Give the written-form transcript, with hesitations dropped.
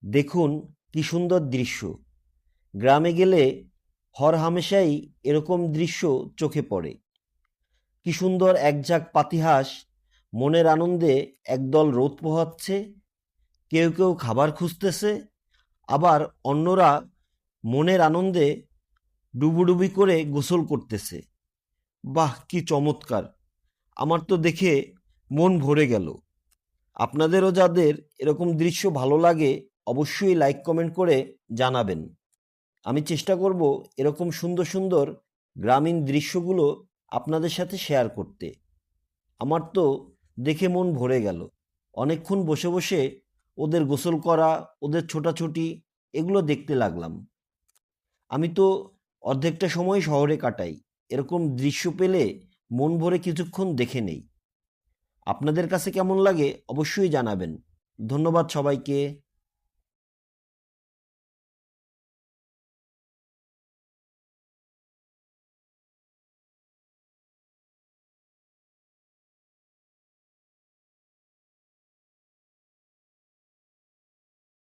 দেখুন কি সুন্দর দৃশ্য। গ্রামে গেলে হরহামেশাই এরকম দৃশ্য চোখে পড়ে। কি সুন্দর একঝাঁক পাতিহাঁস মনের আনন্দে একদল রোদ পোহাচ্ছে। কেউ কেউ খাবার খুঁজতেছে, আবার অন্যরা মনের আনন্দে ডুবুডুবি করে গোসল করতেছে। বাহ, কি চমৎকার! আমার তো দেখে মন ভরে গেল। আপনাদেরও যাদের এরকম দৃশ্য ভালো লাগে অবশ্যই লাইক কমেন্ট করে জানাবেন। আমি চেষ্টা করব এরকম সুন্দর সুন্দর গ্রামীণ দৃশ্যগুলো আপনাদের সাথে শেয়ার করতে। আমার তো দেখে মন ভরে গেল। অনেকক্ষণ বসে বসে ওদের গোসল করা, ওদের ছোটাছুটি এগুলো দেখতে লাগলাম। আমি তো অর্ধেকটা সময় শহরে কাটাই, এরকম দৃশ্য পেলে মন ভরে কিছুক্ষণ দেখে নেই। আপনাদের কাছে কেমন লাগে অবশ্যই জানাবেন। ধন্যবাদ সবাইকে।